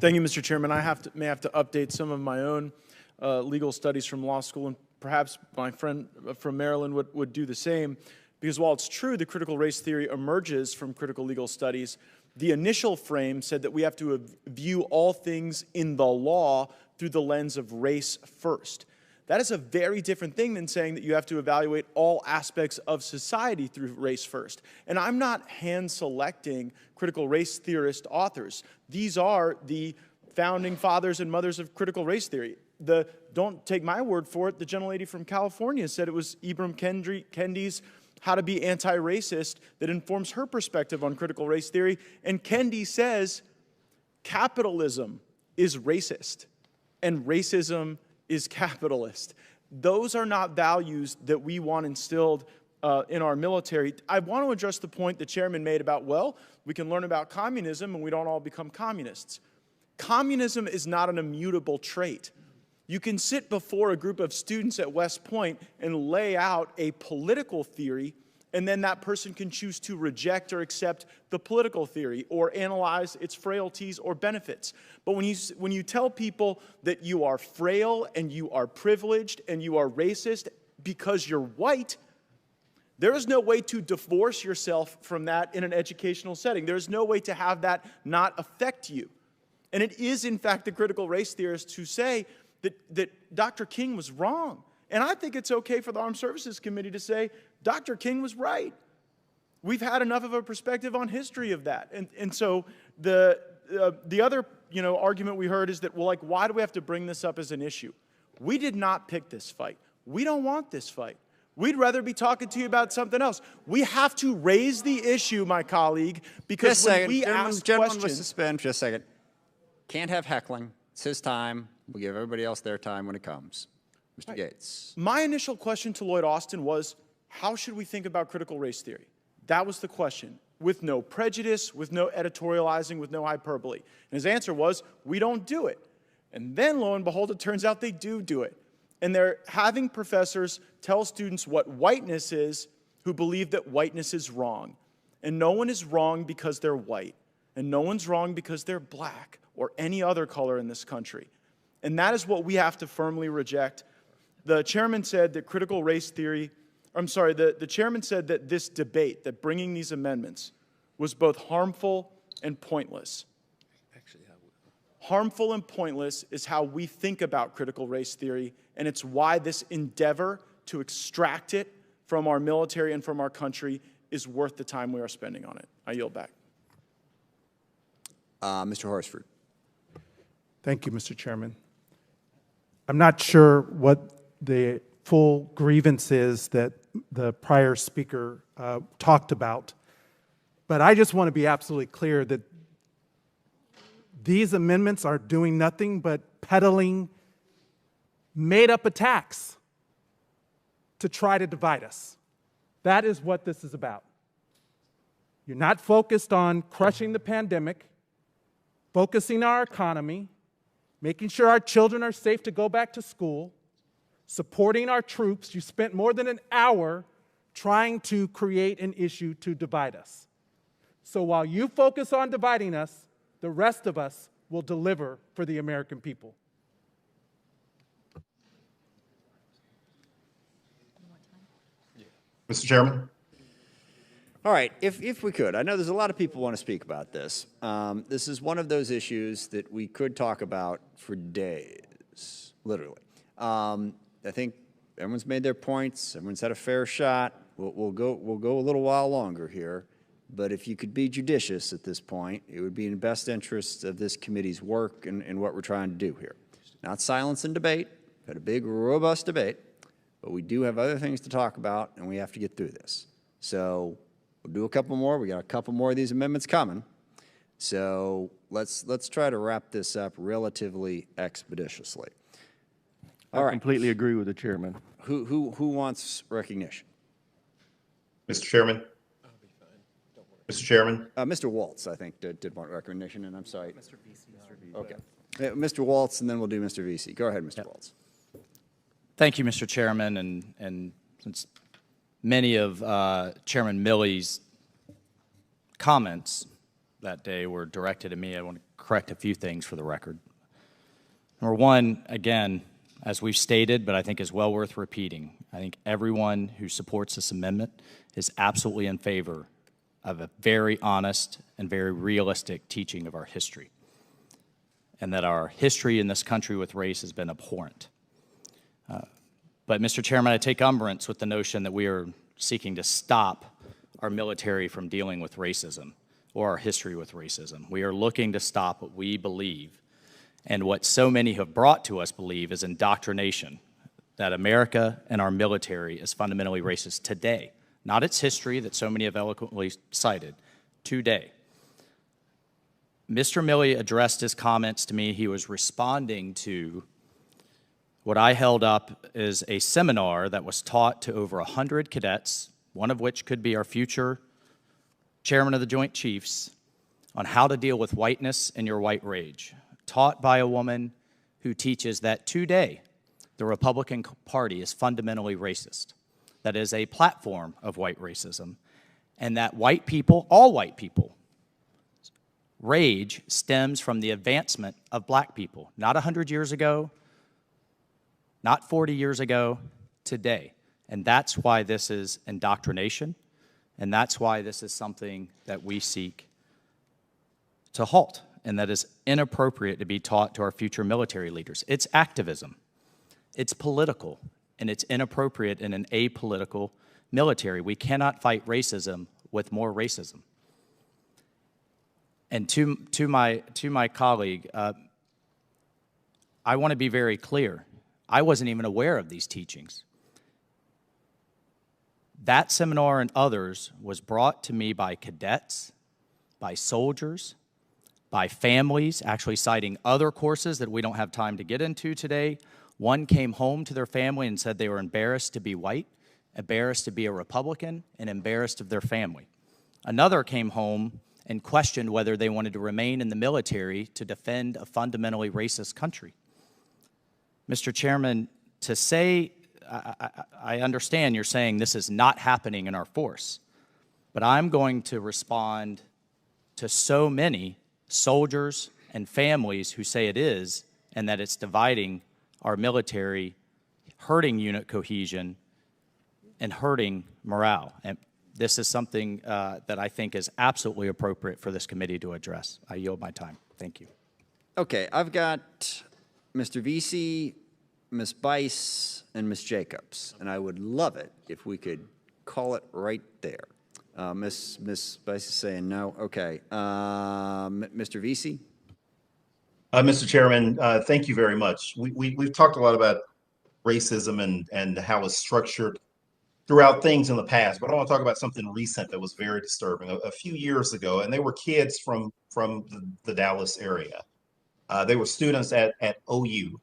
Thank you, Mr. Chairman. I may have to update some of my own legal studies from law school, and perhaps my friend from Maryland would do the same, because while it's true the critical race theory emerges from critical legal studies, the initial frame said that we have to view all things in the law through the lens of race first. That is a very different thing than saying that you have to evaluate all aspects of society through race first. And I'm not hand-selecting critical race theorist authors. These are the founding fathers and mothers of critical race theory. Don't take my word for it, the gentlelady from California said it was Ibram Kendi's How to Be Anti-Racist that informs her perspective on critical race theory. And Kendi says capitalism is racist and racism is capitalist. Those are not values that we want instilled in our military. I want to address the point the chairman made about, well, we can learn about communism and we don't all become communists. Communism is not an immutable trait. You can sit before a group of students at West Point and lay out a political theory, and then that person can choose to reject or accept the political theory or analyze its frailties or benefits. But when you tell people that you are frail and you are privileged and you are racist because you're white, there is no way to divorce yourself from that in an educational setting. There is no way to have that not affect you. And it is, in fact, the critical race theorists who say that Dr. King was wrong. And I think it's okay for the Armed Services Committee to say, Dr. King was right. We've had enough of a perspective on history of that. And so the other argument we heard is that, well, like, why do we have to bring this up as an issue? We did not pick this fight. We don't want this fight. We'd rather be talking to you about something else. We have to raise the issue, my colleague, because when we ask gentleman questions... was suspended. Just a second. Can't have heckling. It's his time. We'll give everybody else their time when it comes. Mr. Gates. My initial question to Lloyd Austin was, how should we think about critical race theory? That was the question, with no prejudice, with no editorializing, with no hyperbole. And his answer was, we don't do it. And then, lo and behold, it turns out they do it. And they're having professors tell students what whiteness is who believe that whiteness is wrong. And no one is wrong because they're white. And no one's wrong because they're black or any other color in this country. And that is what we have to firmly reject. The chairman said that critical race theory, the chairman said that this debate, that bringing these amendments, was both harmful and pointless. Harmful and pointless is how we think about critical race theory, and it's why this endeavor to extract it from our military and from our country is worth the time we are spending on it. I yield back. Mr. Horsford. Thank you, Mr. Chairman. I'm not sure what the full grievance is that the prior speaker talked about, but I just want to be absolutely clear that these amendments are doing nothing but peddling made-up attacks to try to divide us. That is what this is about. You're not focused on crushing the pandemic, focusing our economy, making sure our children are safe to go back to school, supporting our troops. You spent more than an hour trying to create an issue to divide us. So while you focus on dividing us, the rest of us will deliver for the American people. Mr. Chairman. All right, if we could, I know there's a lot of people who want to speak about this. This is one of those issues that we could talk about for days, literally. I think everyone's made their points. Everyone's had a fair shot. We'll go a little while longer here. But if you could be judicious at this point, it would be in the best interest of this committee's work and what we're trying to do here. Not silence and debate. We've had a big, robust debate. But we do have other things to talk about, and we have to get through this. So we'll do a couple more. We got a couple more of these amendments coming. So let's try to wrap this up relatively expeditiously. All right. I completely agree with the chairman. Who wants recognition? Mr. Chairman. Mr. Chairman. Mr. Waltz, I think, did want recognition, and I'm sorry. Mr. Vesey. Okay. Mr. Waltz, and then we'll do Mr. Vesey. Go ahead, Mr. Waltz. Thank you, Mr. Chairman, and since many of Chairman Milley's comments that day were directed at me, I want to correct a few things for the record. Number one, again, as we've stated, but I think is well worth repeating, I think everyone who supports this amendment is absolutely in favor of a very honest and very realistic teaching of our history, and that our history in this country with race has been abhorrent. But Mr. Chairman, I take umbrance with the notion that we are seeking to stop our military from dealing with racism or our history with racism. We are looking to stop what we believe, and what so many have brought to us believe, is indoctrination, that America and our military is fundamentally racist today, not its history that so many have eloquently cited, today. Mr. Milley addressed his comments to me. He was responding to what I held up as a seminar that was taught to over 100 cadets, one of which could be our future chairman of the Joint Chiefs, on how to deal with whiteness and your white rage, taught by a woman who teaches that today the Republican Party is fundamentally racist, that is a platform of white racism, and that white people, all white people, rage stems from the advancement of black people, not 100 years ago, not 40 years ago, today. And that's why this is indoctrination, and that's why this is something that we seek to halt, and that is inappropriate to be taught to our future military leaders. It's activism, it's political, and it's inappropriate in an apolitical military. We cannot fight racism with more racism. And to my colleague, I want to be very clear. I wasn't even aware of these teachings. That seminar and others was brought to me by cadets, by soldiers, by families, actually citing other courses that we don't have time to get into today. One came home to their family and said they were embarrassed to be white, embarrassed to be a Republican, and embarrassed of their family. Another came home and questioned whether they wanted to remain in the military to defend a fundamentally racist country. Mr. Chairman, to say, I understand you're saying this is not happening in our force, but I'm going to respond to so many soldiers and families who say it is, and that it's dividing our military, hurting unit cohesion, and hurting morale. And this is something that I think is absolutely appropriate for this committee to address. I yield my time. Thank you. Okay, I've got Mr. Vesey, Ms. Bice, and Ms. Jacobs, and I would love it if we could call it right there. Ms. Bice is saying no. Okay. Mr. Vesey? Mr. Chairman, thank you very much. We've talked a lot about racism and how it's structured throughout things in the past, but I want to talk about something recent that was very disturbing. A few years ago, and they were kids from the Dallas area. They were students at OU.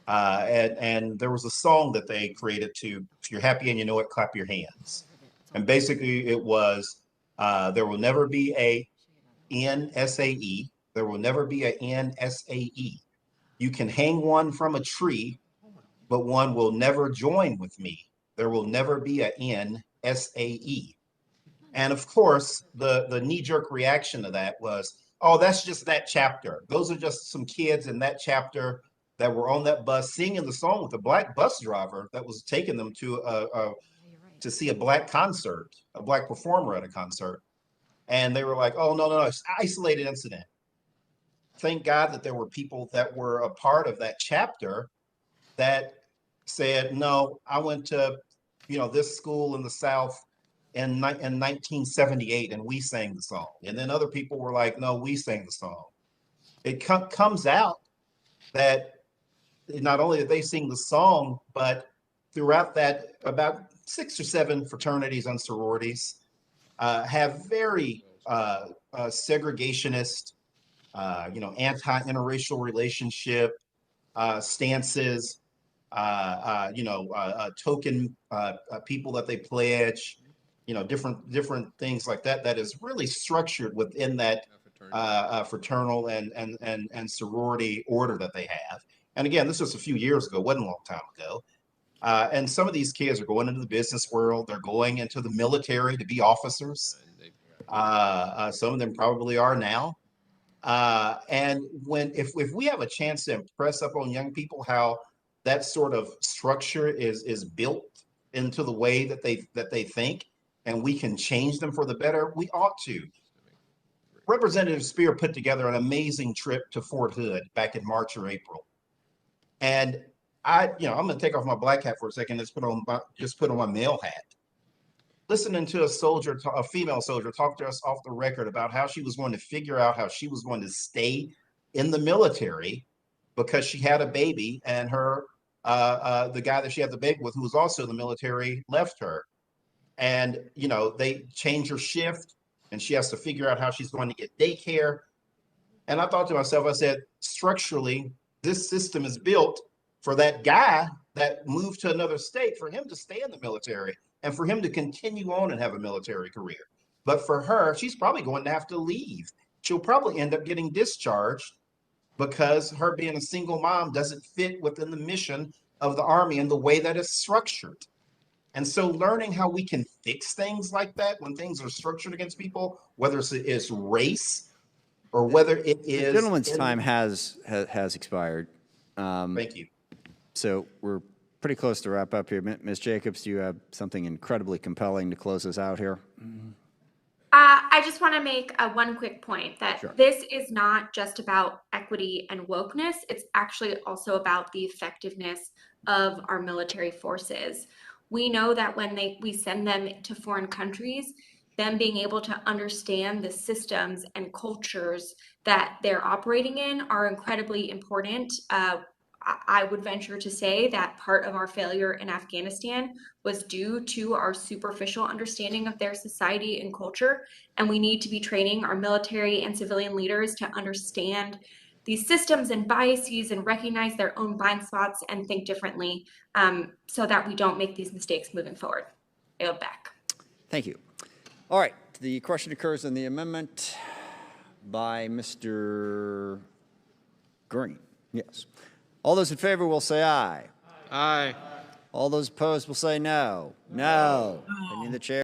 And there was a song that they created to, if you're happy and you know it, clap your hands. And basically it was, there will never be a NSAE. There will never be a NSAE. You can hang one from a tree, but one will never join with me. There will never be a NSAE. And of course, the knee-jerk reaction to that was, oh, that's just that chapter. Those are just some kids in that chapter that were on that bus singing the song with a black bus driver that was taking them to see a black concert, a black performer at a concert. And they were like, oh, no, it's an isolated incident. Thank God that there were people that were a part of that chapter that said, no, I went to, this school in the South in 1978 and we sang the song. And then other people were like, no, we sang the song. It comes out that not only did they sing the song, but throughout that, about 6 or 7 fraternities and sororities have very segregationist, anti-interracial relationship stances, token people that they pledge, different things like that. That is really structured within that fraternal and sorority order that they have. And again, this was a few years ago, wasn't a long time ago. And some of these kids are going into the business world. They're going into the military to be officers. Some of them probably are now. And if we have a chance to impress up on young people how that sort of structure is built into the way that they think, and we can change them for the better, we ought to. Representative Spear put together an amazing trip to Fort Hood back in March or April. And I'm going to take off my black hat for a second and just put on my male hat. Listening to a female soldier talk to us off the record about how she was going to figure out how she was going to stay in the military because she had a baby, and the guy that she had the baby with, who was also in the military, left her. And, they change her shift, and she has to figure out how she's going to get daycare. And I thought to myself, I said, structurally, this system is built for that guy that moved to another state, for him to stay in the military and for him to continue on and have a military career. But for her, she's probably going to have to leave. She'll probably end up getting discharged because her being a single mom doesn't fit within the mission of the Army and the way that it's structured. And so learning how we can fix things like that when things are structured against people, whether it's race or whether it is... The gentleman's time has expired. Thank you. So we're pretty close to wrap up here. Ms. Jacobs, do you have something incredibly compelling to close us out here? I just want to make one quick point that Sure. This is not just about equity and wokeness. It's actually also about the effectiveness of our military forces. We know that when we send them to foreign countries, them being able to understand the systems and cultures that they're operating in are incredibly important. I would venture to say that part of our failure in Afghanistan was due to our superficial understanding of their society and culture. And we need to be training our military and civilian leaders to understand these systems and biases and recognize their own blind spots and think differently, so that we don't make these mistakes moving forward. I yield back. Thank you. All right. The question occurs on the amendment by Mr. Green. Yes. All those in favor will say aye. Aye. All those opposed will say no. No. Opinion of the chair.